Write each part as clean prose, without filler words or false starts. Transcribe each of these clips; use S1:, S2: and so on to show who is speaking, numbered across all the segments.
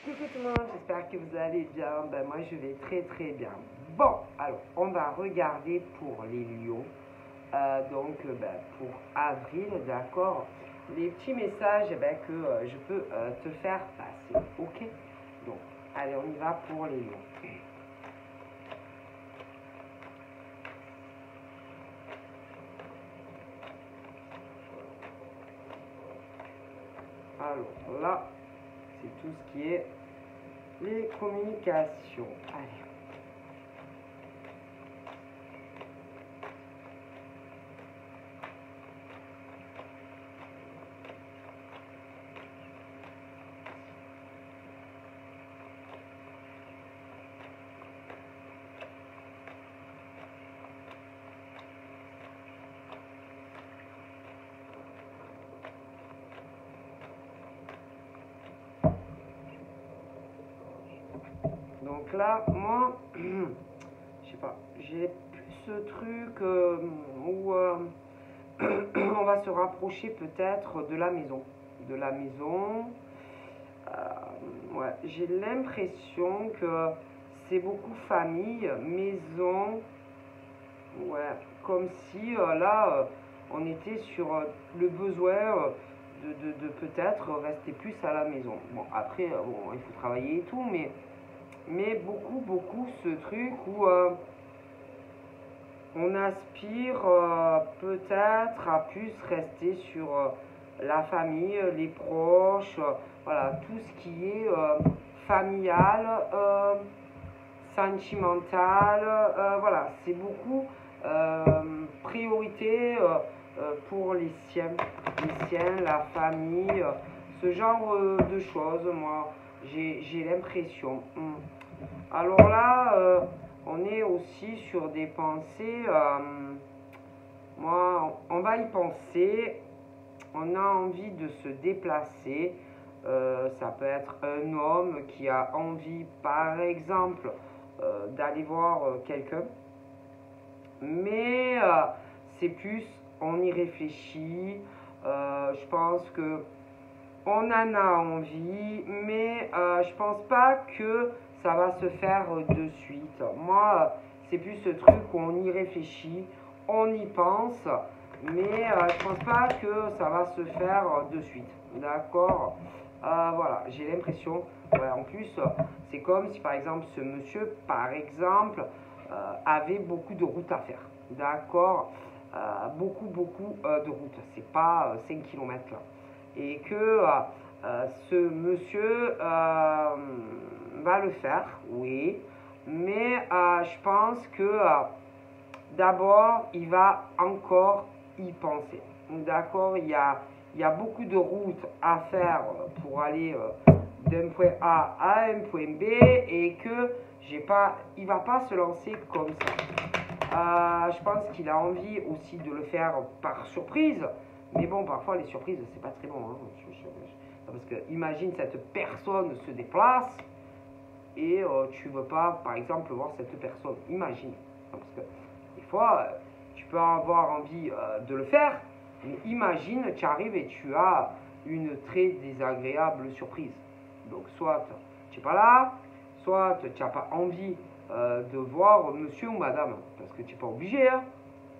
S1: Coucou tout le monde, j'espère que vous allez bien. Ben, moi je vais très très bien. Bon, alors on va regarder pour les lions. Ben, pour avril, d'accord. Les petits messages ben, que je peux te faire passer. Ok. Donc, allez, on y va pour les lions. Alors là, c'est tout ce qui est les communications. Allez. Donc là, moi, je sais pas, j'ai ce truc où on va se rapprocher peut-être de la maison. De la maison. Ouais, j'ai l'impression que c'est beaucoup famille, maison. Ouais, comme si là, on était sur le besoin de peut-être rester plus à la maison. Bon, après, bon, il faut travailler et tout, mais beaucoup ce truc où on aspire peut-être à plus rester sur la famille, les proches, voilà, tout ce qui est familial, sentimental, voilà, c'est beaucoup priorité pour les siens, la famille, ce genre de choses, moi, j'ai l'impression. Alors là, on est aussi sur des pensées. Moi, on va y penser. On a envie de se déplacer. Ça peut être un homme qui a envie, par exemple, d'aller voir quelqu'un. Mais c'est plus, on y réfléchit. Je pense que on en a envie, mais je pense pas que ça va se faire de suite. Moi, c'est plus ce truc où on y réfléchit, on y pense, mais je pense pas que ça va se faire de suite. D'accord. Voilà, j'ai l'impression. Ouais, en plus, c'est comme si par exemple ce monsieur, par exemple, avait beaucoup de routes à faire. D'accord. Beaucoup de routes. C'est pas 5 km là. Et que ce monsieur va le faire, oui, mais je pense que d'abord, il va encore y penser. D'accord, il y a beaucoup de routes à faire pour aller d'un point A à un point B et que il va pas se lancer comme ça. Je pense qu'il a envie aussi de le faire par surprise. Mais bon, parfois les surprises, c'est pas très bon. Hein. Parce que imagine cette personne se déplace et tu veux pas, par exemple, voir cette personne. Imagine. Parce que des fois, tu peux avoir envie de le faire, mais imagine, tu arrives et tu as une très désagréable surprise. Donc, soit tu n'es pas là, soit tu n'as pas envie de voir monsieur ou madame, parce que tu n'es pas obligé. Hein.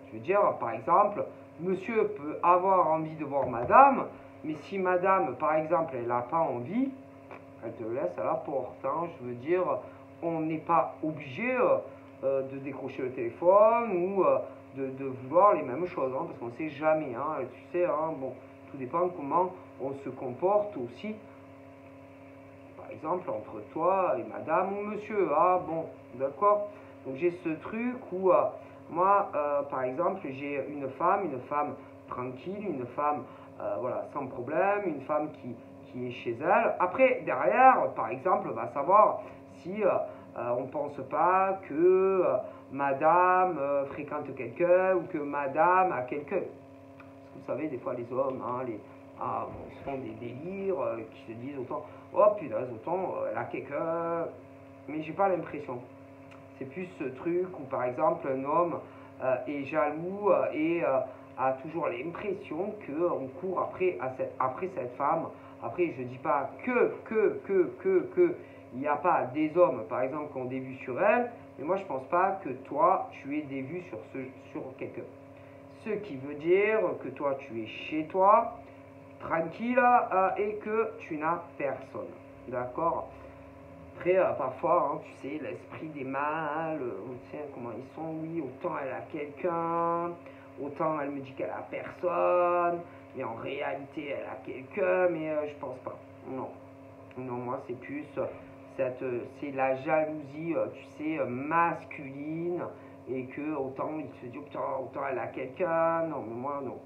S1: Je veux dire, par exemple, monsieur peut avoir envie de voir madame, mais si madame, par exemple, elle n'a pas envie, elle te laisse à la porte. Hein. Je veux dire, on n'est pas obligé de décrocher le téléphone ou de vouloir les mêmes choses, hein, parce qu'on ne sait jamais. Hein. Tu sais, hein, bon, tout dépend comment on se comporte aussi. Par exemple, entre toi et madame ou monsieur. Ah bon, d'accord. Donc j'ai ce truc où moi, par exemple, j'ai une femme tranquille, une femme voilà, sans problème, une femme qui est chez elle. Après, derrière, par exemple, on va savoir si on ne pense pas que madame fréquente quelqu'un ou que madame a quelqu'un. Parce que vous savez, des fois, les hommes, hein, bon, ils se font des délires qui se disent autant, oh punaise, autant elle a quelqu'un. Mais j'ai pas l'impression. C'est plus ce truc où, par exemple, un homme est jaloux et a toujours l'impression qu'on court après cette femme Après, je dis pas il n'y a pas des hommes, par exemple, qui ont des vues sur elle, mais moi, je pense pas que toi, tu aies des vues sur quelqu'un. Ce qui veut dire que toi, tu es chez toi, tranquille, et que tu n'as personne. D'accord? Après, parfois, hein, tu sais, l'esprit des mâles, tu sais, comment ils sont, oui, autant elle a quelqu'un, autant elle me dit qu'elle a personne, mais en réalité, elle a quelqu'un, mais je pense pas. Non. Non, moi, c'est plus c'est la jalousie, tu sais, masculine, et que autant il se dit, autant elle a quelqu'un, non, mais moi, non.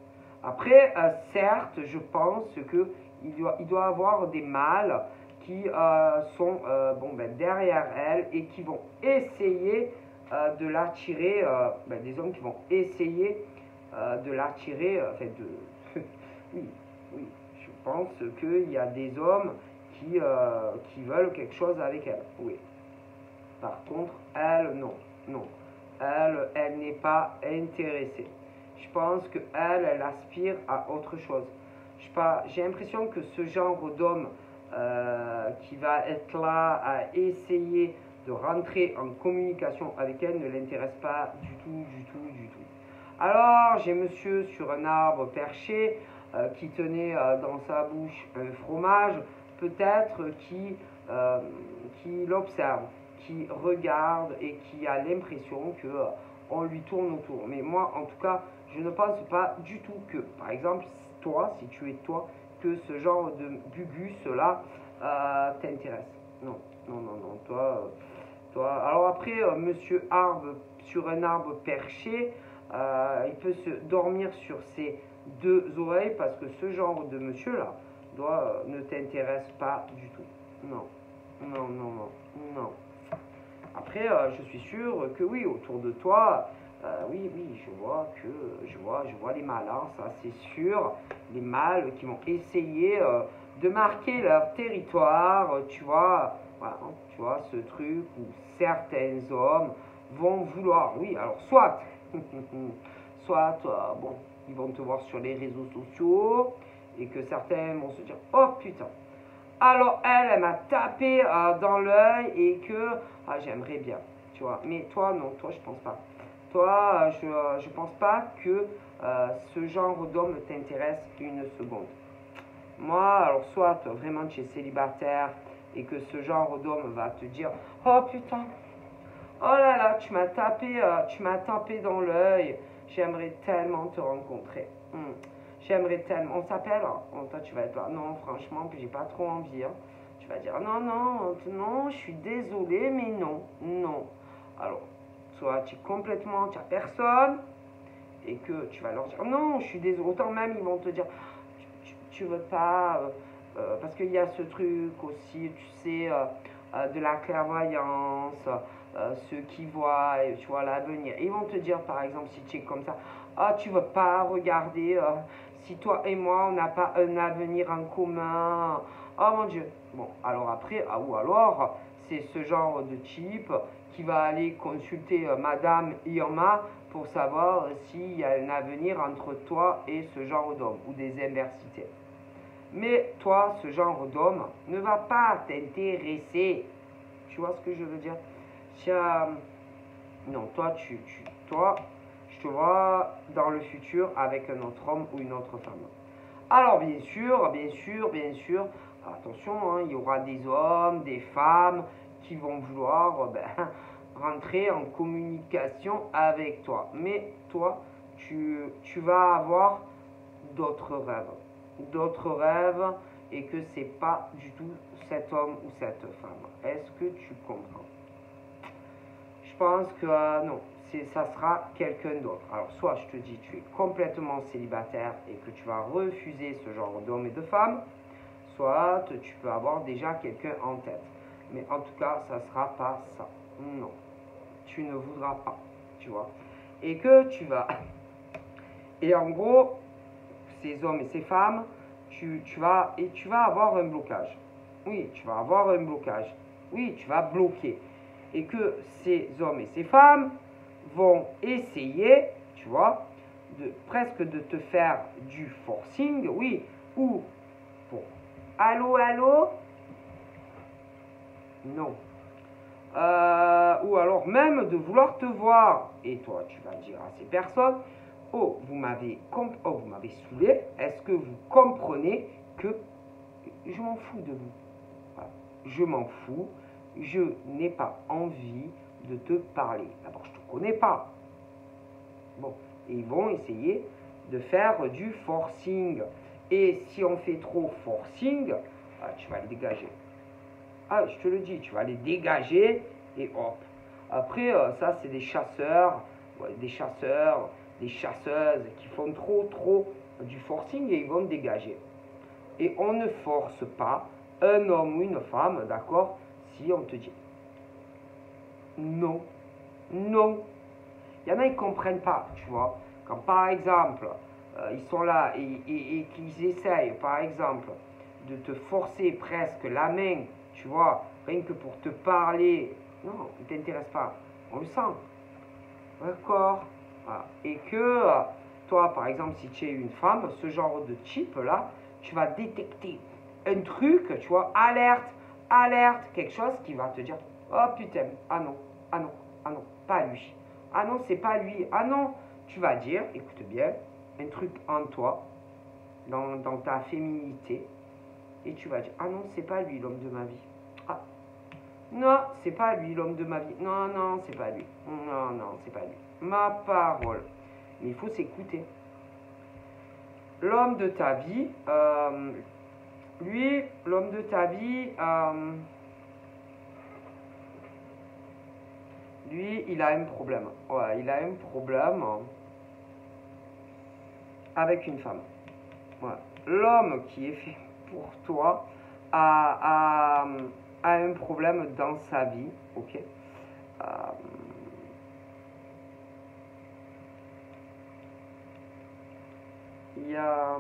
S1: Après, certes, je pense que il doit avoir des mâles qui sont bon, ben, derrière elle et qui vont essayer de l'attirer, ben, des hommes qui vont essayer de l'attirer, enfin de... oui, oui, je pense qu'il y a des hommes qui veulent quelque chose avec elle, oui. Par contre, elle, non, non. Elle n'est pas intéressée. Je pense qu'elle aspire à autre chose. J'ai l'impression que ce genre d'homme qui va être là à essayer de rentrer en communication avec elle ne l'intéresse pas du tout, du tout, du tout. Alors, j'ai monsieur sur un arbre perché qui tenait dans sa bouche un fromage, peut-être qui l'observe, qui regarde et qui a l'impression que on lui tourne autour. Mais moi, en tout cas, je ne pense pas du tout que, par exemple, toi, si tu es toi, que ce genre de gugus-là t'intéresse. Non, non, non, non. Toi. Alors après, monsieur arbre sur un arbre perché, il peut se dormir sur ses deux oreilles parce que ce genre de monsieur-là ne t'intéresse pas du tout. Non, non, non, non, non. Après, je suis sûr que oui, autour de toi, oui, oui, je vois les mâles, hein, ça c'est sûr, les mâles qui vont essayer de marquer leur territoire, voilà, hein, tu vois, ce truc où certains hommes vont vouloir, oui, alors soit, bon, ils vont te voir sur les réseaux sociaux et que certains vont se dire, oh putain, alors elle m'a tapé dans l'œil et que j'aimerais bien, tu vois. Mais toi, non, toi, je pense pas. Toi, je pense pas que ce genre d'homme t'intéresse une seconde. Moi, alors soit vraiment tu es célibataire et que ce genre d'homme va te dire, oh putain, oh là là, tu m'as tapé dans l'œil, j'aimerais tellement te rencontrer. J'aimerais tellement. On s'appelle, hein. Toi, tu vas être là. Non, franchement, j'ai pas trop envie. Hein. Tu vas dire, non, non, non, je suis désolé, mais non, non. Alors, soit tu es complètement, tu n'as personne, et que tu vas leur dire, non, je suis désolé. Autant même, ils vont te dire, tu veux pas, parce qu'il y a ce truc aussi, tu sais, de la clairvoyance, ceux qui voient, tu vois, l'avenir. Ils vont te dire, par exemple, si tu es comme ça, ah, tu veux pas regarder si toi et moi, on n'a pas un avenir en commun. Oh mon Dieu. Bon, alors après, ou alors, c'est ce genre de type qui va aller consulter Madame Irma pour savoir s'il y a un avenir entre toi et ce genre d'homme ou des inversités. Mais toi, ce genre d'homme ne va pas t'intéresser. Tu vois ce que je veux dire? Non, toi, je te vois dans le futur avec un autre homme ou une autre femme. Alors, bien sûr, attention, hein, il y aura des hommes, des femmes qui vont vouloir rentrer en communication avec toi. Mais toi, tu vas avoir d'autres rêves. D'autres rêves et que c'est pas du tout cet homme ou cette femme. Est-ce que tu comprends? Je pense que non, ça sera quelqu'un d'autre. Alors soit je te dis tu es complètement célibataire et que tu vas refuser ce genre d'homme et de femme, soit tu peux avoir déjà quelqu'un en tête. Mais en tout cas, ça sera pas ça. Non, tu ne voudras pas, tu vois. Et que tu vas... Et en gros, ces hommes et ces femmes, tu vas avoir un blocage. Oui, tu vas avoir un blocage. Oui, tu vas bloquer. Et que ces hommes et ces femmes vont essayer, tu vois, presque de te faire du forcing, oui, ou pour Allô, allô? Non. Ou alors même de vouloir te voir. Et toi, tu vas dire à ces personnes, oh, vous m'avez saoulé. Est-ce que vous comprenez que je m'en fous de vous? Voilà. Je m'en fous. Je n'ai pas envie de te parler. D'abord, je ne te connais pas. Bon, et ils vont essayer de faire du forcing. Et si on fait trop forcing, tu vas les dégager. Ah, je te le dis, tu vas les dégager et hop. Après, ça, c'est des chasseurs, des chasseuses qui font trop du forcing et ils vont dégager. Et on ne force pas un homme ou une femme, d'accord, si on te dit non, non. Il y en a, ils ne comprennent pas, tu vois. Quand par exemple, ils sont là et qu'ils essayent, par exemple, de te forcer presque la main, tu vois, rien que pour te parler, non, il ne t'intéresse pas. On le sent. D'accord. Voilà. Et que toi, par exemple, si tu es une femme, ce genre de type-là, tu vas détecter un truc, tu vois, alerte, quelque chose qui va te dire, oh putain, ah non, ah non, ah non, pas lui. Ah non, c'est pas lui. Ah non, tu vas dire, écoute bien, un truc en toi, dans ta féminité, et tu vas dire, ah non, c'est pas lui l'homme de ma vie. Ah, non, c'est pas lui l'homme de ma vie. Non, non, c'est pas lui. Non, non, c'est pas lui. Ma parole. Mais il faut s'écouter. L'homme de ta vie, lui, l'homme de ta vie, lui, il a un problème. Ouais, il a un problème avec une femme. Ouais. L'homme qui est fait pour toi a un problème dans sa vie, ok. Il y a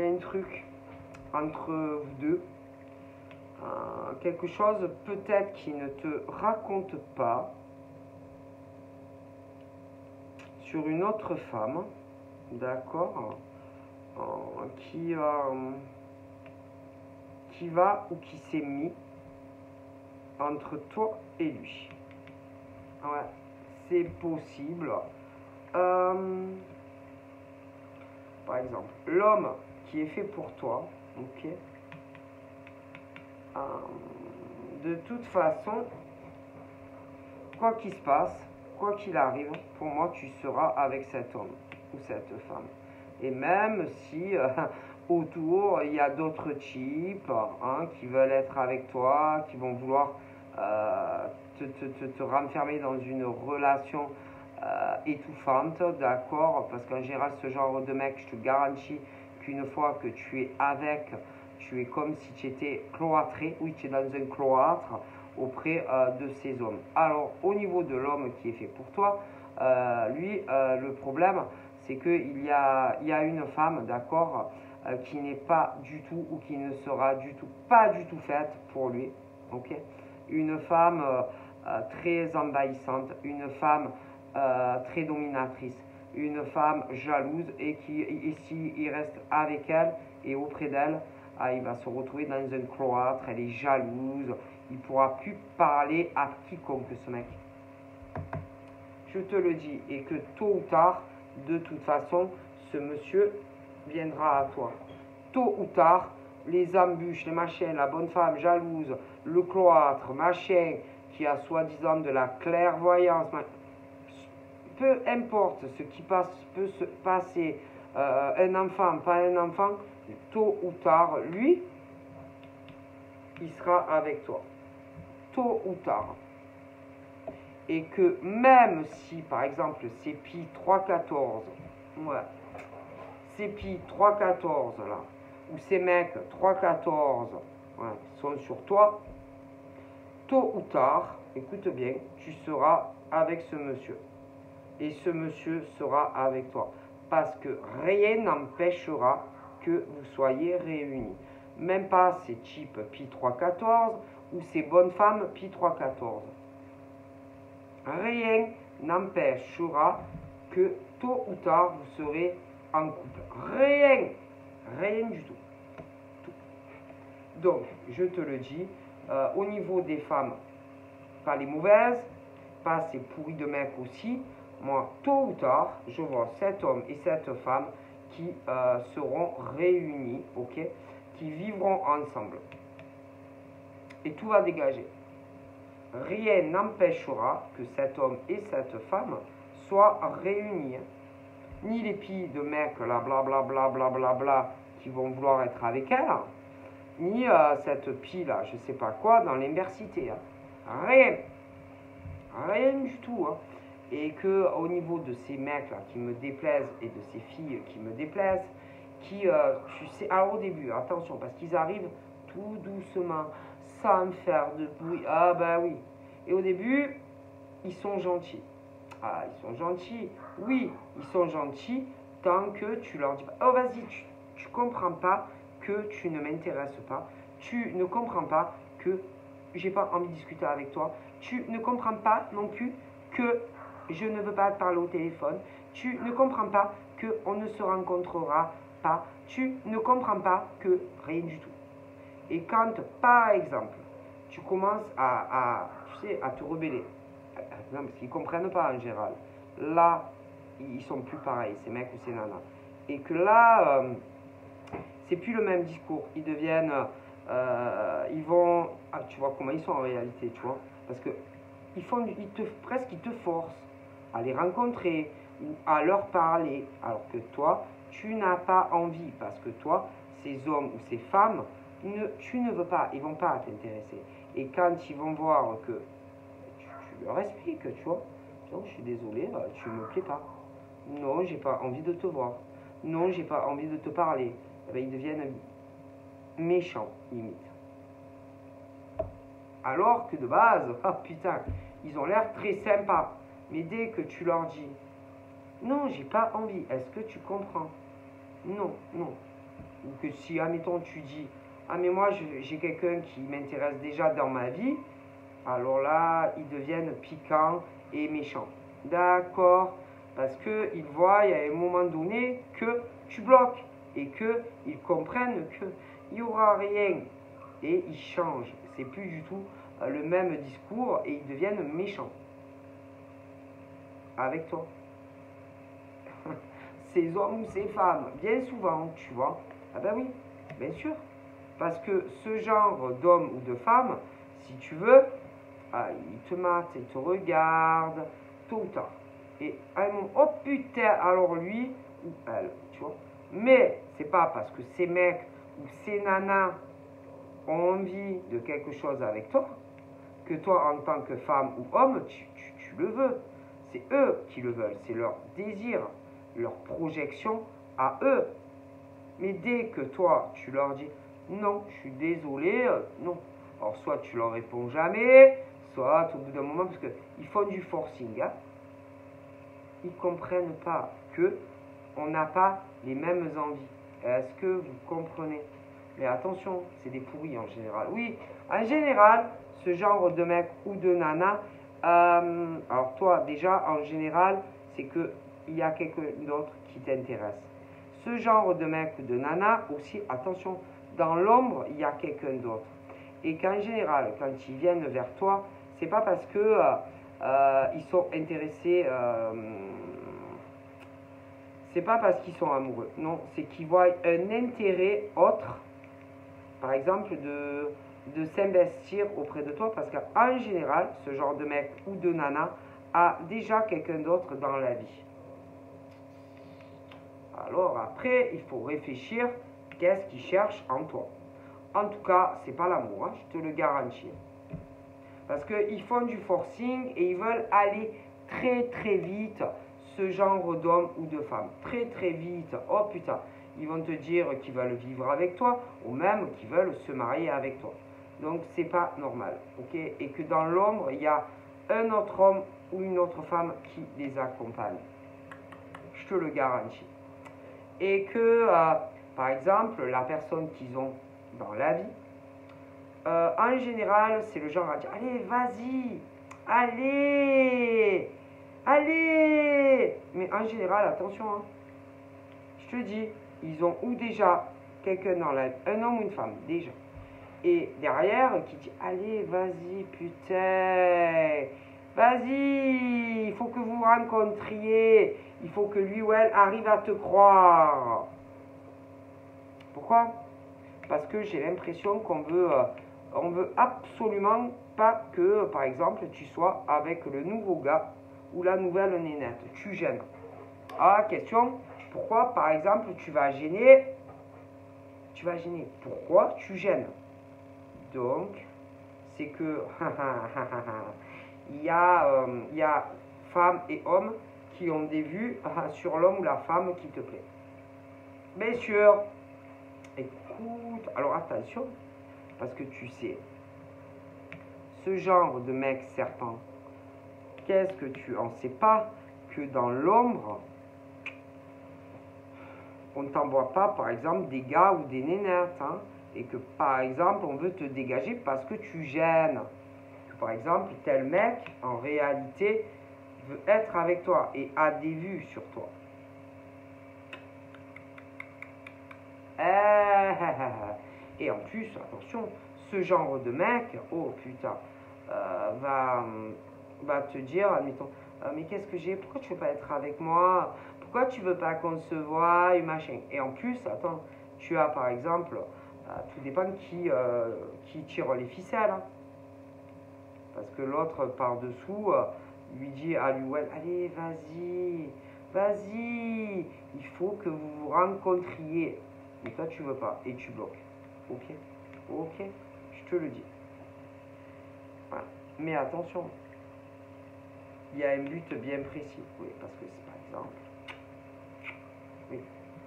S1: un truc entre vous deux, quelque chose peut-être qui ne te raconte pas sur une autre femme, d'accord, qui va ou qui s'est mis entre toi et lui. Ouais, c'est possible. Par exemple, l'homme qui est fait pour toi, ok, de toute façon, quoi qu'il se passe, quoi qu'il arrive, pour moi, tu seras avec cet homme ou cette femme. Et même si autour, il y a d'autres types qui veulent être avec toi, qui vont vouloir te renfermer dans une relation étouffante, d'accord? Parce qu'en général, ce genre de mec, je te garantis qu'une fois que tu es avec, tu es comme si tu étais cloîtré, oui, tu es dans un cloître auprès de ces hommes. Alors, au niveau de l'homme qui est fait pour toi, lui, le problème, c'est qu'il y a une femme, d'accord, qui n'est pas du tout ou qui ne sera pas du tout faite pour lui, ok? Une femme très envahissante, une femme très dominatrice, une femme jalouse et qui, ici, il reste avec elle et auprès d'elle, il va se retrouver dans un cloître, elle est jalouse, il ne pourra plus parler à quiconque ce mec. Je te le dis, et que tôt ou tard, de toute façon, ce monsieur viendra à toi. Tôt ou tard, les embûches, les machins, la bonne femme jalouse, le cloître, machin, qui a soi-disant de la clairvoyance, peu importe ce qui peut se passer, un enfant, pas un enfant, tôt ou tard, lui, il sera avec toi. Tôt ou tard. Et que même si, par exemple, ces pi 314, ouais, ces pi 314 là, ou ces mecs 314 ouais, sont sur toi, tôt ou tard, écoute bien, tu seras avec ce monsieur. Et ce monsieur sera avec toi. Parce que rien n'empêchera que vous soyez réunis. Même pas ces types pi 314 ou ces bonnes femmes pi 314. Rien n'empêchera que tôt ou tard, vous serez en couple. Rien. Rien du tout. Donc, je te le dis, au niveau des femmes, pas les mauvaises, pas ces pourris de mecs aussi. Moi, tôt ou tard, je vois cet homme et cette femme qui seront réunis, ok, qui vivront ensemble. Et tout va dégager. Rien n'empêchera que cet homme et cette femme soient réunis. Ni les filles de mecs, là, blablabla, blablabla, qui vont vouloir être avec elle, ni cette pie là, je sais pas quoi, dans l'université. Hein. Rien. Rien du tout. Hein. Et que au niveau de ces mecs là qui me déplaisent et de ces filles qui me déplaisent, qui, tu sais, alors au début, attention, parce qu'ils arrivent tout doucement, sans faire de bruit. Ah bah oui. Et au début, ils sont gentils. Ah, ils sont gentils. Oui, ils sont gentils tant que tu leur dis pas, oh vas-y, tu comprends pas que tu ne m'intéresses pas. Tu ne comprends pas que j'ai pas envie de discuter avec toi. Tu ne comprends pas non plus que je ne veux pas te parler au téléphone. Tu ne comprends pas qu'on ne se rencontrera pas. Tu ne comprends pas que rien du tout. Et quand, par exemple, tu commences tu sais, à te rebeller, non, parce qu'ils ne comprennent pas en général, là, ils sont plus pareils, ces mecs ou ces nanas. Et que là, c'est plus le même discours. Ils deviennent, ils vont, ah, tu vois comment ils sont en réalité, tu vois, parce que presque ils te forcent à les rencontrer ou à leur parler, alors que toi, tu n'as pas envie, parce que toi, ces hommes ou ces femmes, tu ne veux pas, ils vont pas t'intéresser. Et quand ils vont voir que tu leur expliques, tu vois, non, je suis désolé, tu me plais pas. Non, j'ai pas envie de te voir. Non, j'ai pas envie de te parler. Eh bien, ils deviennent méchants, limite. Alors que de base, oh putain, ils ont l'air très sympas. Mais dès que tu leur dis, non, j'ai pas envie, est-ce que tu comprends? Non, non. Ou que si, admettons, tu dis, ah mais moi j'ai quelqu'un qui m'intéresse déjà dans ma vie, alors là, ils deviennent piquants et méchants. D'accord? Parce qu'ils voient, à un moment donné, que tu bloques et qu'ils comprennent qu'il n'y aura rien. Et ils changent. C'est plus du tout le même discours et ils deviennent méchants. Avec toi. Ces hommes ou ces femmes, bien souvent, tu vois. Ah ben oui, bien sûr. Parce que ce genre d'homme ou de femme, si tu veux, il te mate, il te regarde, tôt ou tard. Et à un moment, oh putain, alors lui ou elle, tu vois. Mais c'est pas parce que ces mecs ou ces nanas ont envie de quelque chose avec toi que toi, en tant que femme ou homme, tu le veux. C'est eux qui le veulent, c'est leur désir, leur projection à eux. Mais dès que toi, tu leur dis non, je suis désolé, non. Alors, soit tu leur réponds jamais, soit au bout d'un moment, parce qu'ils font du forcing, hein. Ils ne comprennent pas que on n'a pas les mêmes envies. Est-ce que vous comprenez? Mais attention, c'est des pourris en général. Oui, en général, ce genre de mec ou de nana, alors toi, déjà, en général, c'est qu'il y a quelqu'un d'autre qui t'intéresse. Ce genre de mec ou de nana, aussi, attention, dans l'ombre, il y a quelqu'un d'autre. Et qu'en général, quand ils viennent vers toi, c'est pas parce que ils sont intéressés, c'est pas parce qu'ils sont amoureux. Non, c'est qu'ils voient un intérêt autre, par exemple, de s'investir auprès de toi, parce qu'en général, ce genre de mec ou de nana a déjà quelqu'un d'autre dans la vie. Alors après, il faut réfléchir, qu'est-ce qu'ils cherchent en toi. En tout cas, c'est pas l'amour, hein, je te le garantis. Parce qu'ils font du forcing et ils veulent aller très très vite, ce genre d'homme ou de femme. Très très vite. Oh putain, ils vont te dire qu'ils veulent vivre avec toi ou même qu'ils veulent se marier avec toi. Donc c'est pas normal, ok? Et que dans l'ombre, il y a un autre homme ou une autre femme qui les accompagne. Je te le garantis. Et que, par exemple, la personne qu'ils ont dans la vie, en général, c'est le genre à dire, allez, vas-y, Allez! Allez! Mais en général, attention, hein. Je te dis, ils ont ou déjà quelqu'un dans la... Un homme ou une femme, déjà. Et derrière, qui dit, allez, vas-y, putain. Vas-y, il faut que vous vous rencontriez. Il faut que lui ou elle arrive à te croire. Pourquoi? Parce que j'ai l'impression on veut absolument pas que, par exemple, tu sois avec le nouveau gars ou la nouvelle nénette. Tu gênes. Ah, question, pourquoi, par exemple, tu vas gêner? Tu vas gêner. Pourquoi tu gênes? Donc, c'est que il y a femmes et hommes qui ont des vues sur l'homme ou la femme qui te plaît. Bien sûr, écoute, alors attention, parce que tu sais, ce genre de mec serpent, qu'est-ce que tu en sais pas que dans l'ombre, on ne t'envoie pas, par exemple, des gars ou des nénettes, hein, et que, par exemple, on veut te dégager parce que tu gênes. Que, par exemple, tel mec, en réalité, veut être avec toi et a des vues sur toi. Et en plus, attention, ce genre de mec, oh putain, va te dire, admettons, mais qu'est-ce que j'ai, pourquoi tu veux pas être avec moi, pourquoi tu veux pas qu'on se voie, et machin. Et en plus, attends, tu as par exemple, tout dépend qui tire les ficelles, hein. Parce que l'autre par dessous lui dit à lui, ouais, allez, vas-y, vas-y, il faut que vous vous rencontriez. Mais toi, tu veux pas et tu bloques. Ok, ok, je te le dis. Voilà. Mais attention, il y a un but bien précis. Oui, parce que c'est par exemple. Oui.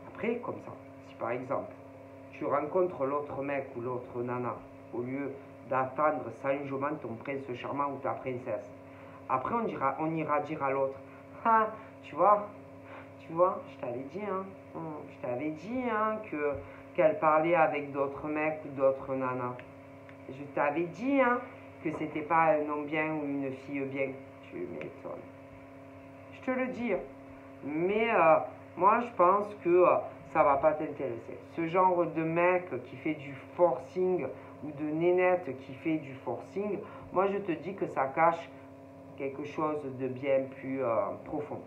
S1: Après, comme ça, si par exemple, tu rencontres l'autre mec ou l'autre nana, au lieu d'attendre sagement ton prince charmant ou ta princesse, après on ira dire à l'autre, ah, tu vois, je t'avais dit, hein, je t'avais dit, hein, qu'elle parlait avec d'autres mecs ou d'autres nanas. Je t'avais dit, hein, que c'était pas un homme bien ou une fille bien. Tu m'étonnes. Je te le dis. Mais moi, je pense que ça va pas t'intéresser. Ce genre de mec qui fait du forcing ou de nénette qui fait du forcing, moi, je te dis que ça cache quelque chose de bien plus profond.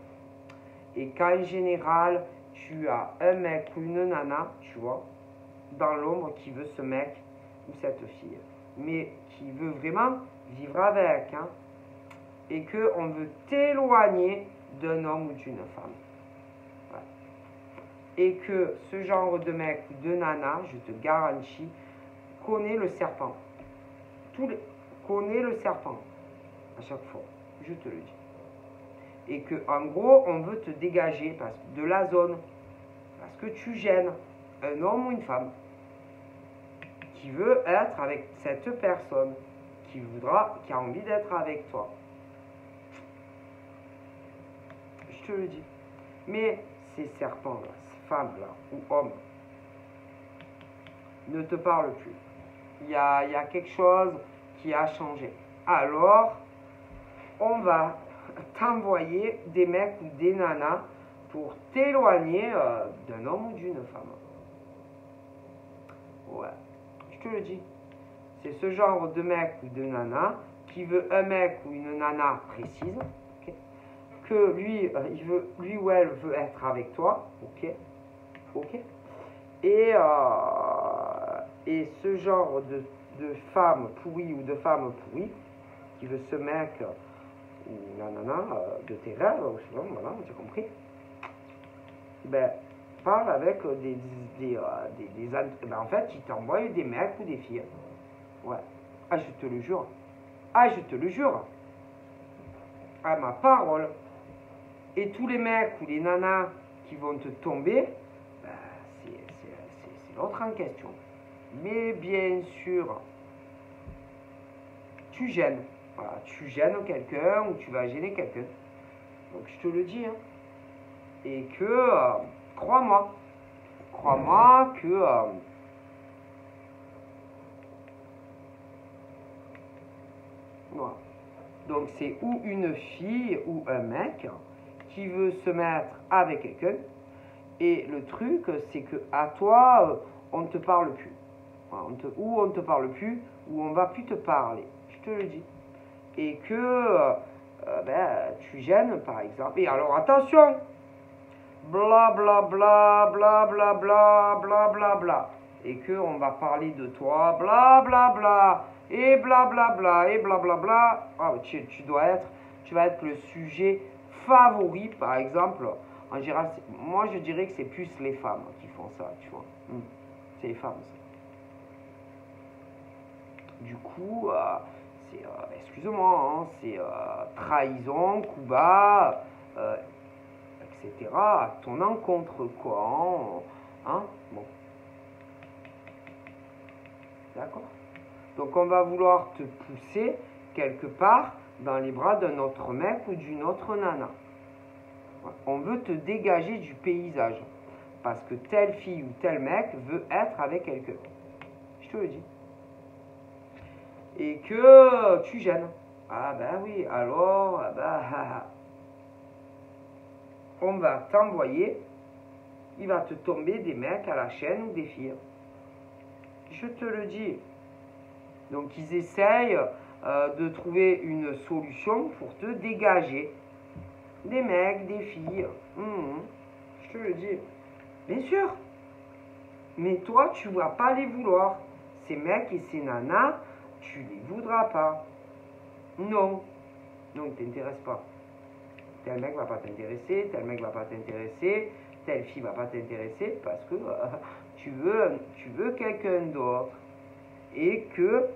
S1: Et qu'en général, tu as un mec ou une nana, tu vois, dans l'ombre qui veut ce mec ou cette fille, mais qui veut vraiment vivre avec, hein, et qu'on veut t'éloigner d'un homme ou d'une femme. Voilà. Et que ce genre de mec ou de nana, je te garantis, connaît le serpent. Connaît le serpent à chaque fois, je te le dis. Et que en gros, on veut te dégager de la zone parce que tu gênes un homme ou une femme qui veut être avec cette personne, qui a envie d'être avec toi. Je te le dis. Mais ces serpents-là, ces femmes-là, ou hommes, ne te parlent plus. Il y a quelque chose qui a changé. Alors, on va t'envoyer des mecs ou des nanas pour t'éloigner d'un homme ou d'une femme. Ouais, je te le dis. C'est ce genre de mec ou de nana qui veut un mec ou une nana précise, okay, que lui ou elle veut être avec toi, ok, ok. Et ce genre de femme pourrie ou de femme pourrie qui veut ce mec ou la nana de tes rêves, voilà, tu as compris. Ben, parle avec ben, en fait, il t'envoie des mecs ou des filles. Ouais. Ah, je te le jure. Ah, je te le jure. À ma parole. Et tous les mecs ou les nanas qui vont te tomber, ben, c'est l'autre en question. Mais bien sûr, tu gênes. Voilà, tu gênes quelqu'un ou tu vas gêner quelqu'un. Donc je te le dis, hein. Et que, crois-moi que voilà. Donc c'est ou une fille ou un mec qui veut se mettre avec quelqu'un. Et le truc, c'est que à toi, on ne te parle plus. Ou on ne te parle plus, ou on va plus te parler. Je te le dis. Et que tu gênes, par exemple. Et alors attention, bla bla bla bla bla bla bla bla bla. Et que on va parler de toi, bla bla bla. Et bla bla bla, et bla bla bla. Ah, tu vas être le sujet favori, par exemple. En général, moi je dirais que c'est plus les femmes qui font ça, tu vois. C'est les femmes, ça. Du coup, c'est, excuse-moi, hein, c'est trahison, coup bas, etc. à ton encontre, quoi. Hein, bon. D'accord. Donc on va vouloir te pousser quelque part dans les bras d'un autre mec ou d'une autre nana. On veut te dégager du paysage. Parce que telle fille ou tel mec veut être avec quelqu'un. Je te le dis. Et que tu gênes. Ah ben oui, alors, on va t'envoyer, il va te tomber des mecs à la chaîne ou des filles. Je te le dis. Donc ils essayent de trouver une solution pour te dégager. Des mecs, des filles. Je te le dis. Bien sûr. Mais toi, tu ne vas pas les vouloir. Ces mecs et ces nanas, tu les voudras pas. Non. Non, ils ne t'intéressent pas. Tel mec va pas t'intéresser, tel mec va pas t'intéresser, telle fille va pas t'intéresser parce que tu veux quelqu'un d'autre. Et que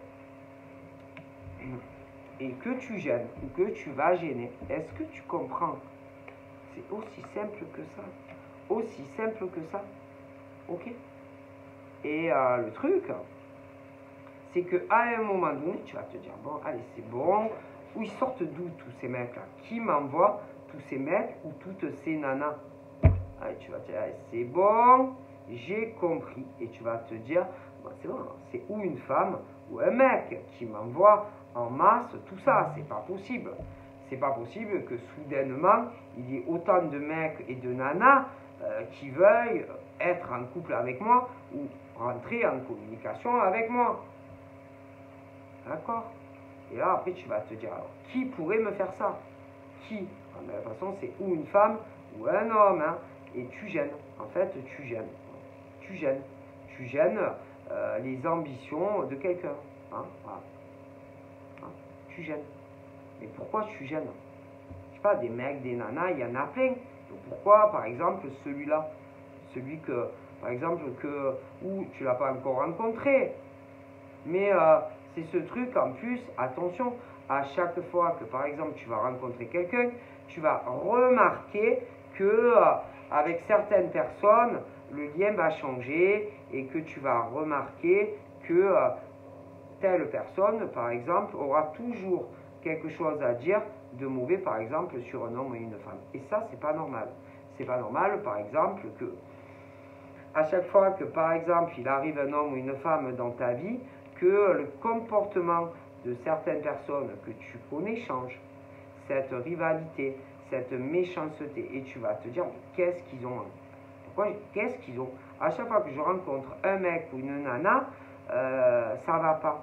S1: tu gênes ou que tu vas gêner. Est-ce que tu comprends? C'est aussi simple que ça. Aussi simple que ça. Ok? Et le truc, c'est qu'à un moment donné, tu vas te dire, bon, allez, c'est bon. Où ils sortent d'où tous ces mecs-là? Qui m'envoie tous ces mecs ou toutes ces nanas? Allez, tu vas te dire, allez, c'est bon, j'ai compris. Et tu vas te dire, bon, c'est bon, c'est ou une femme ou un mec qui m'envoie en masse tout ça. C'est pas possible. C'est pas possible que soudainement, il y ait autant de mecs et de nanas qui veuillent être en couple avec moi ou rentrer en communication avec moi. D'accord? Et là, après, tu vas te dire, alors, qui pourrait me faire ça? Qui? De toute façon, c'est ou une femme ou un homme. Hein, et tu gênes. En fait, tu gênes. Tu gênes. Tu gênes les ambitions de quelqu'un. Hein, voilà. Hein, tu gênes. Mais pourquoi tu gênes? Je sais pas, des mecs, des nanas, il y en a plein. Donc pourquoi, par exemple, celui-là? Celui que, par exemple, où tu l'as pas encore rencontré. Mais c'est ce truc, en plus, attention, à chaque fois que, par exemple, tu vas rencontrer quelqu'un, tu vas remarquer que avec certaines personnes, le lien va changer et que tu vas remarquer que telle personne, par exemple, aura toujours quelque chose à dire de mauvais, par exemple, sur un homme et une femme. Et ça, c'est pas normal. C'est pas normal, par exemple, que à chaque fois que, par exemple, il arrive un homme ou une femme dans ta vie, que le comportement de certaines personnes que tu connais change. Cette rivalité, cette méchanceté. Et tu vas te dire, mais qu'est-ce qu'ils ont? Pourquoi? Qu'est-ce qu'ils ont? À chaque fois que je rencontre un mec ou une nana, ça va pas.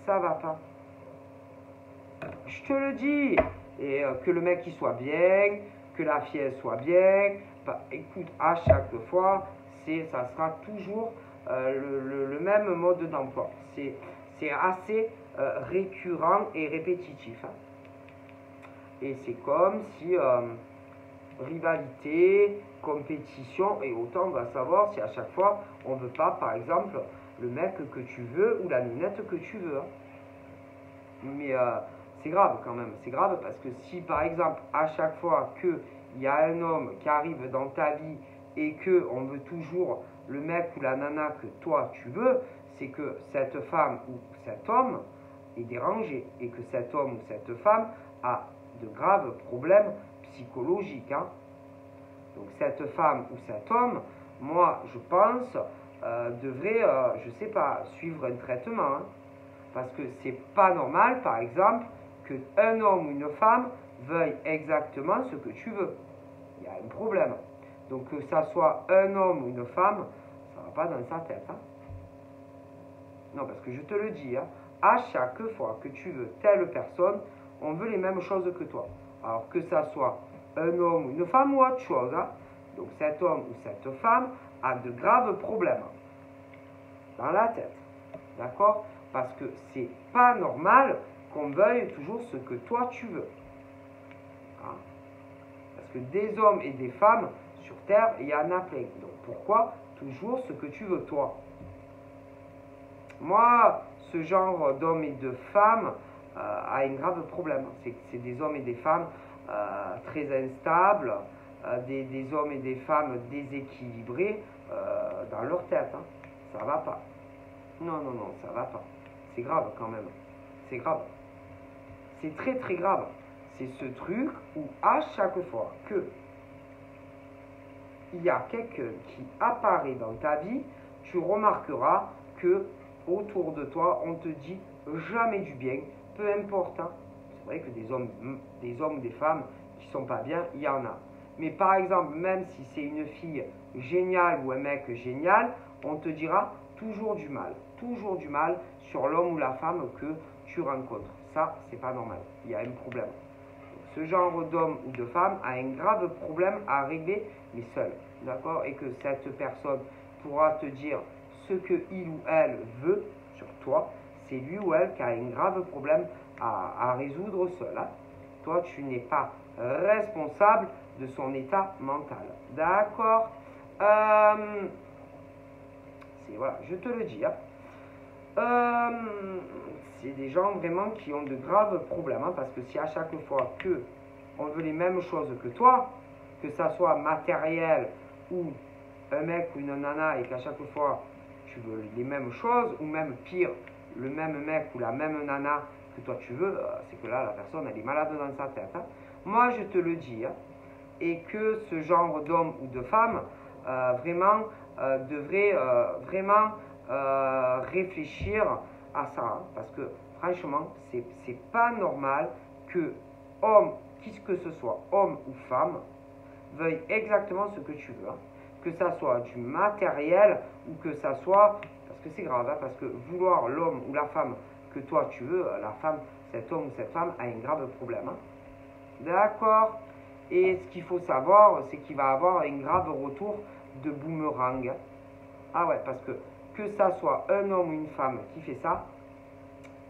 S1: Ça va pas. Je te le dis. Et que le mec il soit bien, que la fille elle soit bien. Bah, écoute, à chaque fois, ça sera toujours le même mode d'emploi. C'est assez récurrent et répétitif. Hein. Et c'est comme si rivalité, compétition, et autant on va savoir si à chaque fois on ne veut pas, par exemple, le mec que tu veux ou la lunette que tu veux. Hein. Mais c'est grave quand même, c'est grave parce que si par exemple à chaque fois qu'il y a un homme qui arrive dans ta vie et qu'on veut toujours le mec ou la nana que toi tu veux, c'est que cette femme ou cet homme est dérangé et que cet homme ou cette femme a de graves problèmes psychologiques. Hein. Donc cette femme ou cet homme, moi je pense, devrait, je sais pas, suivre un traitement. Hein. Parce que c'est pas normal, par exemple, qu'un homme ou une femme veuille exactement ce que tu veux. Il y a un problème. Donc que ça soit un homme ou une femme, ça ne va pas dans sa tête. Hein. Non, parce que je te le dis, hein, à chaque fois que tu veux telle personne, on veut les mêmes choses que toi. Alors que ça soit un homme ou une femme ou autre chose. Hein. Donc cet homme ou cette femme a de graves problèmes dans la tête. D'accord? Parce que c'est pas normal qu'on veuille toujours ce que toi tu veux. Hein? Parce que des hommes et des femmes sur Terre, il y en a plein. Donc pourquoi toujours ce que tu veux toi? Moi, ce genre d'hommes et de femmes a un grave problème. C'est des hommes et des femmes très instables, des hommes et des femmes déséquilibrés dans leur tête. Hein. Ça va pas. Non, non, non, ça va pas. C'est grave quand même. C'est grave. C'est très très grave. C'est ce truc où à chaque fois que il y a quelqu'un qui apparaît dans ta vie, tu remarqueras que autour de toi, on te dit jamais du bien, peu importe. Hein. C'est vrai que des hommes ou des femmes qui sont pas bien, il y en a. Mais par exemple, même si c'est une fille géniale ou un mec génial, on te dira toujours du mal sur l'homme ou la femme que tu rencontres. Ça, c'est pas normal. Il y a un problème. Donc, ce genre d'homme ou de femme a un grave problème à régler, mais seul. D'accord? Et que cette personne pourra te dire ce que il ou elle veut sur toi. C'est lui ou elle qui a un grave problème à résoudre seul. Hein? Toi, tu n'es pas responsable de son état mental. D'accord? Voilà, je te le dis. Hein. C'est des gens vraiment qui ont de graves problèmes. Hein, parce que si à chaque fois que on veut les mêmes choses que toi, que ça soit matériel ou un mec ou une nana, et qu'à chaque fois tu veux les mêmes choses, ou même pire, le même mec ou la même nana que toi tu veux, c'est que là la personne elle est malade dans sa tête. Hein. Moi je te le dis. Hein, et que ce genre d'homme ou de femme vraiment devrait vraiment réfléchir à ça. Hein, parce que franchement, c'est pas normal que homme, qui que ce soit, homme ou femme, veuille exactement ce que tu veux. Hein. Que ça soit du matériel ou que ça soit, parce que c'est grave, hein, parce que vouloir l'homme ou la femme que toi tu veux, la femme, cet homme ou cette femme a un grave problème. Hein. D'accord? Et ce qu'il faut savoir, c'est qu'il va avoir un grave retour de boomerang. Ah ouais, parce que ça soit un homme ou une femme qui fait ça,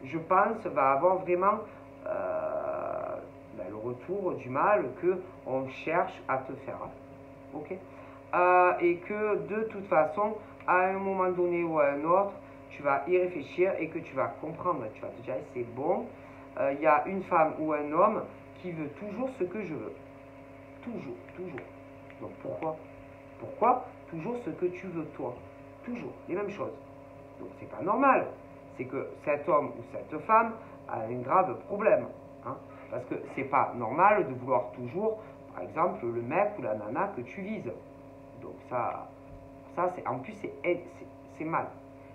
S1: je pense, va avoir vraiment le retour du mal qu'on cherche à te faire. Ok? Et que de toute façon, à un moment donné ou à un autre, tu vas y réfléchir et que tu vas comprendre. Tu vas te dire, c'est bon, il y a une femme ou un homme qui veut toujours ce que je veux. Toujours, toujours. Donc pourquoi toujours ce que tu veux toi? Toujours, les mêmes choses. Donc c'est pas normal. C'est que cet homme ou cette femme a un grave problème. Hein, parce que c'est pas normal de vouloir toujours, par exemple, le mec ou la nana que tu vises. Donc ça c'est, en plus c'est mal.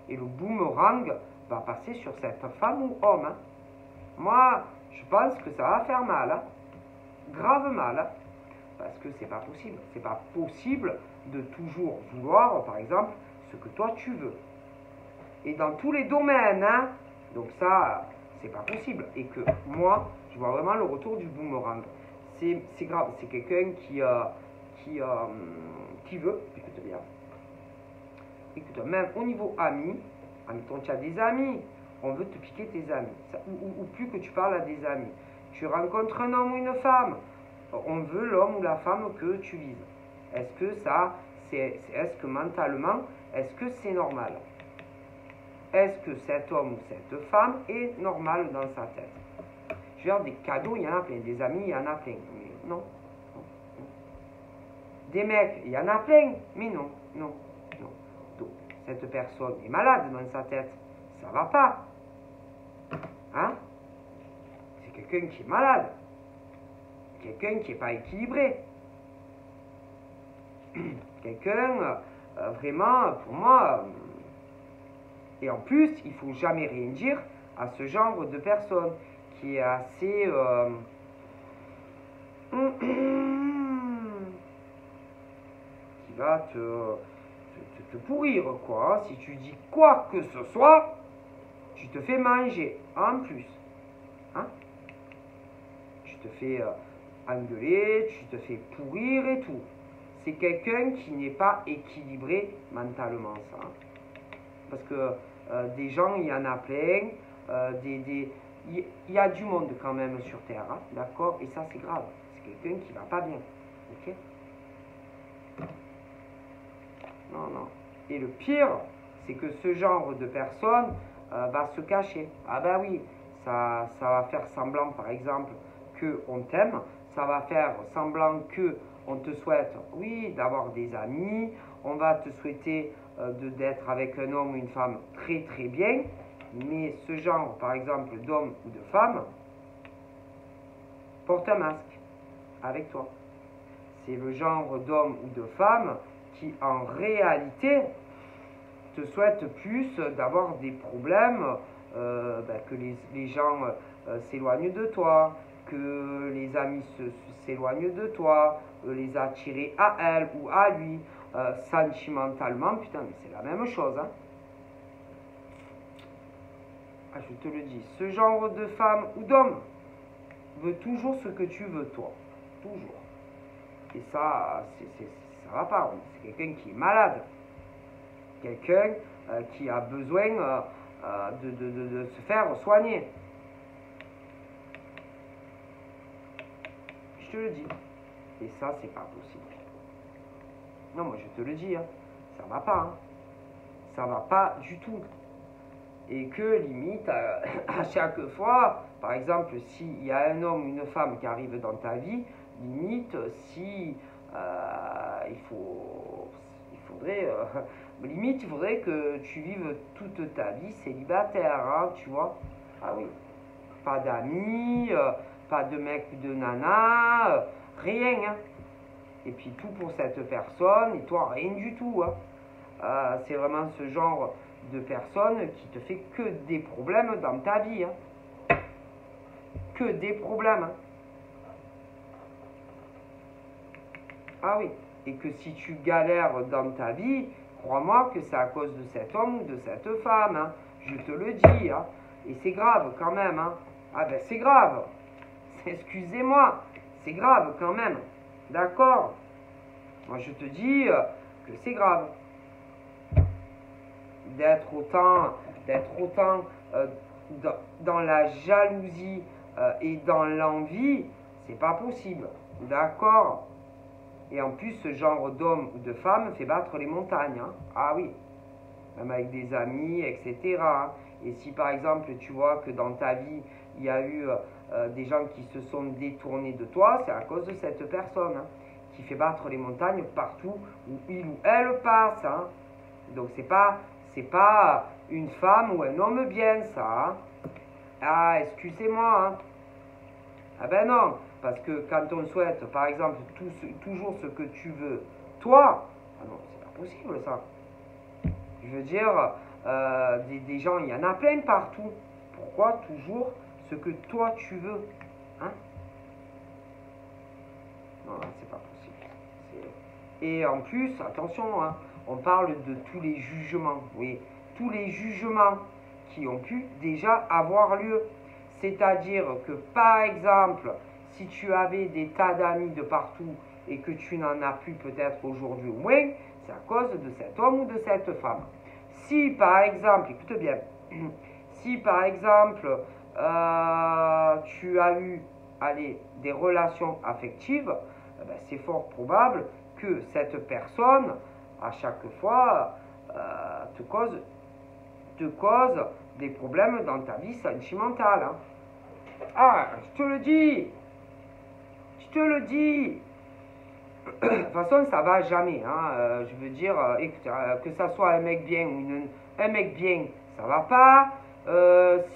S1: Et le boomerang va passer sur cette femme ou homme. Hein. Moi, je pense que ça va faire mal. Hein. Grave mal. Hein. Parce que c'est pas possible. C'est pas possible de toujours vouloir, par exemple, ce que toi tu veux. Et dans tous les domaines, hein. Donc ça, c'est pas possible. Et que moi, je vois vraiment le retour du boomerang. C'est grave. C'est quelqu'un qui veut, écoute bien. Écoute, même au niveau amis, admettons, tu as des amis, on veut te piquer tes amis. Ça, ou plus que tu parles à des amis. Tu rencontres un homme ou une femme, on veut l'homme ou la femme que tu vises. Est-ce que ça, est-ce que mentalement, est-ce que c'est normal? Est-ce que cet homme ou cette femme est normal dans sa tête? Je veux dire, des cadeaux, il y en a plein. Des amis, il y en a plein. Mais non. Des mecs, il y en a plein. Mais non. Donc, cette personne est malade dans sa tête. Ça va pas. Hein? C'est quelqu'un qui est malade. Quelqu'un qui n'est pas équilibré. Quelqu'un, vraiment, pour moi... et en plus, il ne faut jamais rien dire à ce genre de personnes qui est assez... qui va te pourrir, quoi. Si tu dis quoi que ce soit, tu te fais manger en plus. Hein? Tu te fais engueuler, tu te fais pourrir et tout. C'est quelqu'un qui n'est pas équilibré mentalement, ça. Hein? Parce que des gens, il y en a plein. Il y a du monde quand même sur Terre, hein, d'accord? Et ça, c'est grave. C'est quelqu'un qui va pas bien, ok? Non, non. Et le pire, c'est que ce genre de personne va se cacher. Ah ben oui, ça va faire semblant, par exemple, qu'on t'aime. Ça va faire semblant que on te souhaite, oui, d'avoir des amis. On va te souhaiter d'être avec un homme ou une femme très très bien. Mais ce genre, par exemple, d'homme ou de femme, porte un masque avec toi. C'est le genre d'homme ou de femme qui, en réalité, te souhaite plus d'avoir des problèmes, que les gens s'éloignent de toi, que les amis s'éloignent de toi, les attirer à elle ou à lui, sentimentalement, putain, mais c'est la même chose, hein. Ah, je te le dis, ce genre de femme ou d'homme veut toujours ce que tu veux, toi. Toujours. Et ça, ça va pas. C'est quelqu'un qui est malade. Quelqu'un qui a besoin de se faire soigner. Je te le dis. Et ça, c'est pas possible. Non, moi, je te le dis. Hein. Ça va pas. Hein. Ça va pas du tout. Et que limite, à chaque fois, par exemple, s'il y a un homme ou une femme qui arrive dans ta vie, limite, si limite, il faudrait que tu vives toute ta vie célibataire, hein, tu vois. Ah oui, pas d'amis, pas de mec ou de nana, rien, hein. Et puis tout pour cette personne, et toi, rien du tout, hein. C'est vraiment ce genre de personne qui te fait que des problèmes dans ta vie. Hein. Que des problèmes. Hein. Ah oui. Et que si tu galères dans ta vie, crois-moi que c'est à cause de cet homme ou de cette femme. Hein. Je te le dis. Hein. Et c'est grave quand même. Hein. Ah ben c'est grave. Excusez-moi. C'est grave quand même. D'accord? Moi je te dis que c'est grave. D'être autant dans la jalousie et dans l'envie, c'est pas possible. D'accord? Et en plus, ce genre d'homme ou de femme fait battre les montagnes. Hein. Ah oui. Même avec des amis, etc. Et si par exemple, tu vois que dans ta vie, il y a eu des gens qui se sont détournés de toi, c'est à cause de cette personne hein, qui fait battre les montagnes partout où il ou elle passe. Hein. Donc c'est pas une femme ou un homme bien, ça. Hein. Ah, excusez-moi. Hein. Ah ben non, parce que quand on souhaite, par exemple, toujours ce que tu veux, toi, ah non, c'est pas possible, ça. Je veux dire, des gens, il y en a plein partout. Pourquoi toujours ce que toi tu veux, hein? Non, c'est pas possible. Et en plus, attention, hein, on parle de tous les jugements, oui, tous les jugements qui ont pu déjà avoir lieu. C'est-à-dire que, par exemple, si tu avais des tas d'amis de partout et que tu n'en as plus peut-être aujourd'hui au moins, c'est à cause de cet homme ou de cette femme. Si, par exemple, écoute bien, si, par exemple, tu as eu, allez, des relations affectives, eh ben, c'est fort probable que cette personne, à chaque fois, te cause des problèmes dans ta vie sentimentale. Hein. Ah, je te le dis. Je te le dis. De toute façon, ça va jamais. Hein. Je veux dire, écoute, que ça soit un mec bien ou un mec bien, ça va pas.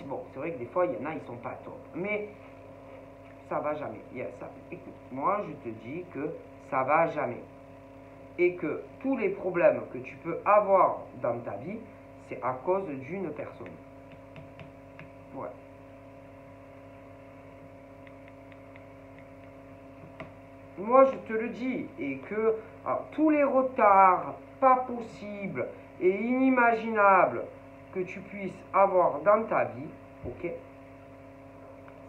S1: Bon, c'est vrai que des fois, il y en a, ils sont pas top. Mais ça va jamais. Écoute, moi, je te dis que ça va jamais. Et que tous les problèmes que tu peux avoir dans ta vie, c'est à cause d'une personne. Ouais. moi je te le dis, et que tous les retards pas possibles et inimaginables que tu puisses avoir dans ta vie, ok,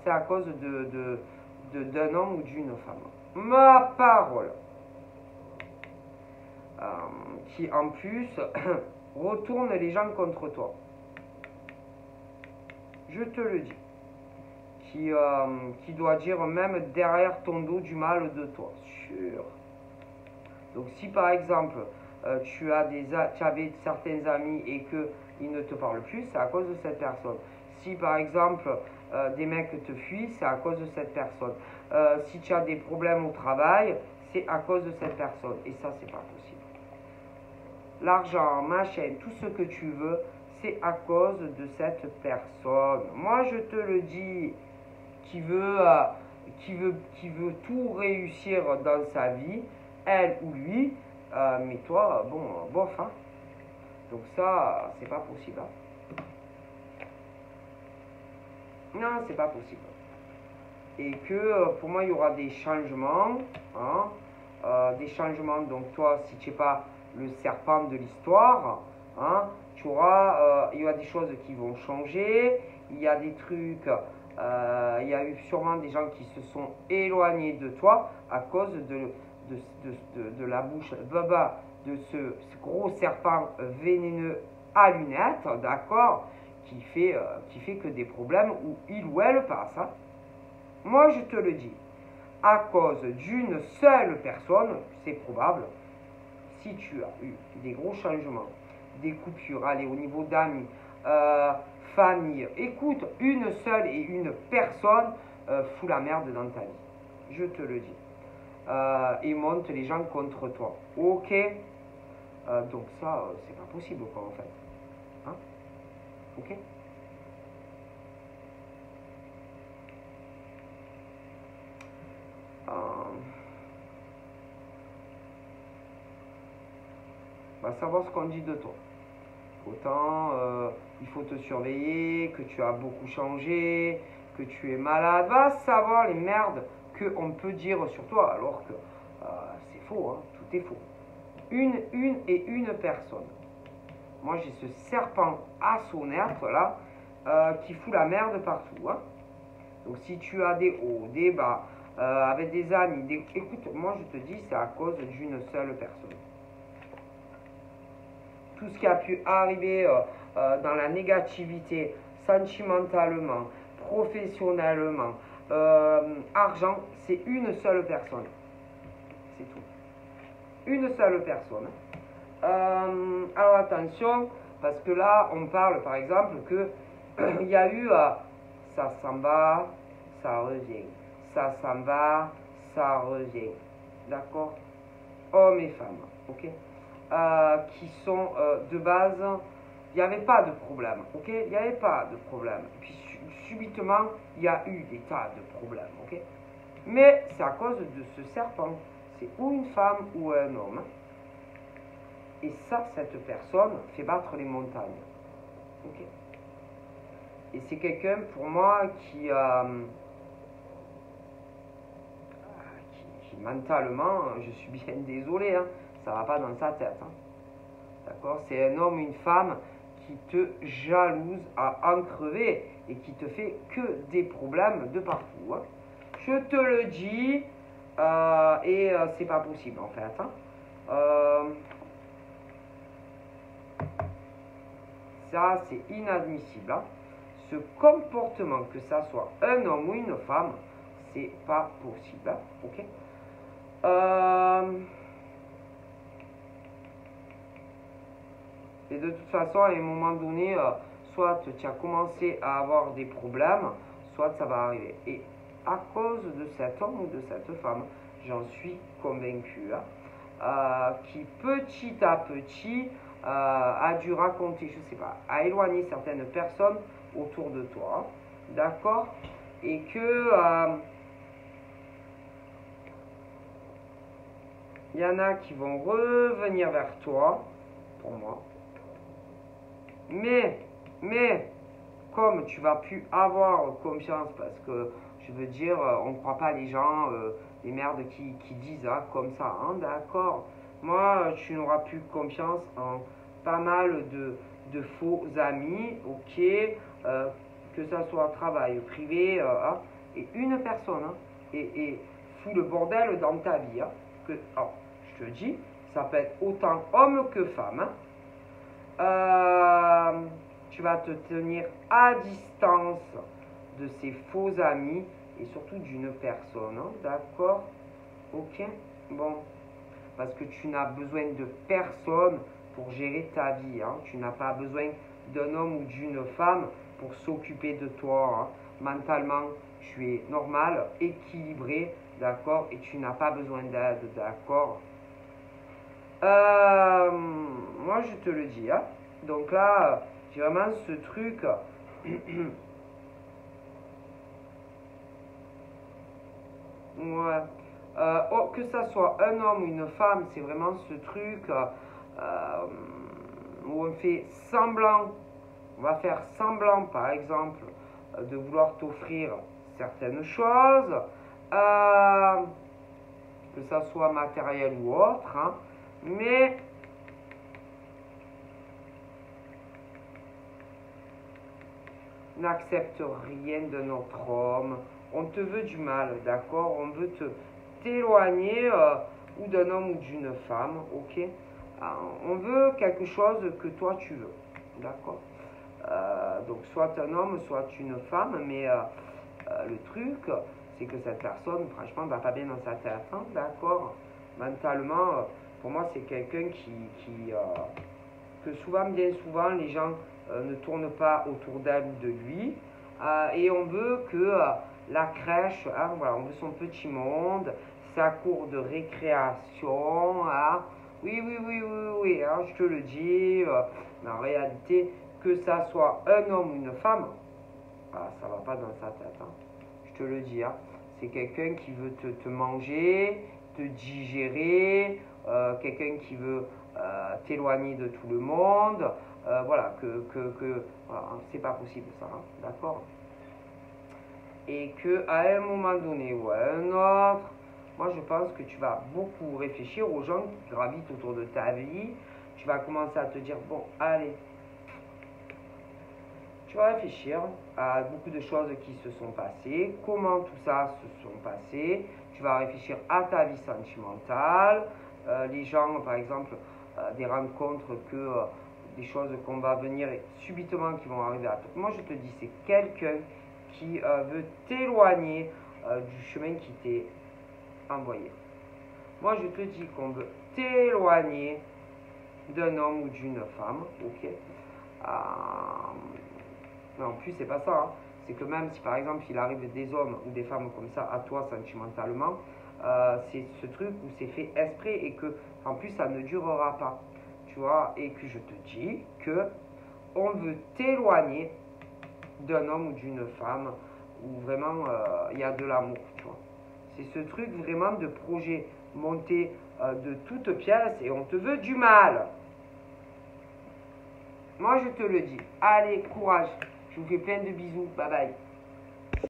S1: c'est à cause d'un homme ou d'une femme. Ma parole. Qui en plus retourne les gens contre toi. Je te le dis. Qui doit dire même derrière ton dos du mal de toi. Sûr. Donc si par exemple tu avais certains amis et qu'ils ne te parlent plus, c'est à cause de cette personne. Si par exemple des mecs te fuient, c'est à cause de cette personne. Si tu as des problèmes au travail, c'est à cause de cette personne. Et ça, c'est pas possible. L'argent, machin, tout ce que tu veux, c'est à cause de cette personne. Moi, je te le dis, qui veut tout réussir dans sa vie, elle ou lui, mais toi, bon, bof, hein. Donc ça, c'est pas possible. Hein. Non, c'est pas possible. Et que pour moi, il y aura des changements, hein, des changements. Donc toi, si tu n'es pas le serpent de l'histoire, hein, il y aura des choses qui vont changer. Il y a des trucs, il y a eu sûrement des gens qui se sont éloignés de toi à cause de la bouche baba de ce gros serpent vénéneux à lunettes, d'accord, qui fait que des problèmes où il ou elle passe. Hein. Moi, je te le dis, à cause d'une seule personne, c'est probable, si tu as eu des gros changements, des coupures, allez, au niveau d'amis, famille, écoute, une seule et une personne fout la merde dans ta vie. Je te le dis. Et monte les gens contre toi. Ok. Donc ça, c'est pas possible, quoi, en fait. Hein? Ok. Va savoir ce qu'on dit de toi. Autant il faut te surveiller, que tu as beaucoup changé, que tu es malade. Va savoir les merdes qu'on peut dire sur toi, alors que c'est faux, hein, tout est faux. Une personne. Moi j'ai ce serpent à sonnette là qui fout la merde partout. Hein. Donc si tu as des hauts, des bas, avec des amis, écoute, moi je te dis c'est à cause d'une seule personne. Tout ce qui a pu arriver dans la négativité, sentimentalement, professionnellement, argent, c'est une seule personne. C'est tout. Une seule personne. Alors attention, parce que là, on parle par exemple que il y a eu ça s'en va, ça revient. Ça s'en va, ça revient. D'accord? Hommes et femmes. Ok? Qui sont de base, il n'y avait pas de problème, ok? Il n'y avait pas de problème. Et puis subitement, il y a eu des tas de problèmes, ok? Mais c'est à cause de ce serpent. C'est ou une femme ou un homme. Et ça, cette personne fait battre les montagnes, ok? Et c'est quelqu'un, pour moi, qui mentalement, je suis bien désolé, hein, ça va pas dans sa tête. Hein. D'accord? C'est un homme, une femme qui te jalouse à en crever et qui te fait que des problèmes de partout. Hein. Je te le dis, et c'est pas possible en fait. Hein. Ça, c'est inadmissible. Hein. Ce comportement, que ça soit un homme ou une femme, c'est pas possible. Hein. Ok? Et de toute façon, à un moment donné, soit tu as commencé à avoir des problèmes, soit ça va arriver. Et à cause de cet homme ou de cette femme, j'en suis convaincu, hein, qui petit à petit a dû raconter, je sais pas, a éloigné certaines personnes autour de toi, hein, d'accord? Et que il y en a qui vont revenir vers toi, pour moi. Mais, comme tu vas plus avoir confiance, parce que, je veux dire, on ne croit pas les gens des merdes qui disent comme ça, hein, d'accord. Moi, tu n'auras plus confiance en pas mal de faux amis, ok, que ça soit travail, privé, et une personne, et fout le bordel dans ta vie, je te dis, ça peut être autant homme que femme, tu vas te tenir à distance de ces faux amis et surtout d'une personne, d'accord, ok, bon, parce que tu n'as besoin de personne pour gérer ta vie, tu n'as pas besoin d'un homme ou d'une femme pour s'occuper de toi, mentalement, tu es normal, équilibré, d'accord, et tu n'as pas besoin d'aide, d'accord. Moi, je te le dis, donc là, j'ai vraiment ce truc. Ouais. Que ça soit un homme ou une femme, c'est vraiment ce truc où on fait semblant, on va faire semblant par exemple de vouloir t'offrir certaines choses, que ça soit matériel ou autre, mais n'accepte rien de notre homme. On te veut du mal, d'accord? On veut t'éloigner ou d'un homme ou d'une femme, ok? On veut quelque chose que toi tu veux, d'accord? Donc soit un homme, soit une femme, mais le truc, c'est que cette personne, franchement, ne va pas bien dans sa tête, d'accord? Mentalement, pour moi, c'est quelqu'un que souvent, bien souvent, les gens ne tournent pas autour d'elle ou de lui. Et on veut que la crèche, voilà, on veut son petit monde, sa cour de récréation. Oui, oui, oui, oui, oui, je te le dis. Mais en réalité, que ça soit un homme ou une femme, ça va pas dans sa tête. Je te le dis. C'est quelqu'un qui veut te manger, te digérer, quelqu'un qui veut t'éloigner de tout le monde. Voilà, voilà, c'est pas possible ça, d'accord? Et que à un moment donné ou à un autre, moi je pense que tu vas beaucoup réfléchir aux gens qui gravitent autour de ta vie. Tu vas commencer à te dire, bon, allez, tu vas réfléchir à beaucoup de choses qui se sont passées, comment tout ça se sont passées. Tu vas réfléchir à ta vie sentimentale, les gens, par exemple, des rencontres des choses qu'on va venir subitement qui vont arriver à toi. Moi, je te dis, c'est quelqu'un qui veut t'éloigner du chemin qui t'est envoyé. Moi, je te dis qu'on veut t'éloigner d'un homme ou d'une femme, ok? Mais en plus, c'est pas ça. C'est que même si par exemple il arrive des hommes ou des femmes comme ça à toi sentimentalement, c'est ce truc où c'est fait exprès et que en plus ça ne durera pas. Tu vois, et que je te dis que on veut t'éloigner d'un homme ou d'une femme où vraiment il y a de l'amour, tu vois. C'est ce truc vraiment de projet monté de toutes pièces et on te veut du mal. Moi je te le dis. Allez, courage. Je vous fais plein de bisous. Bye bye.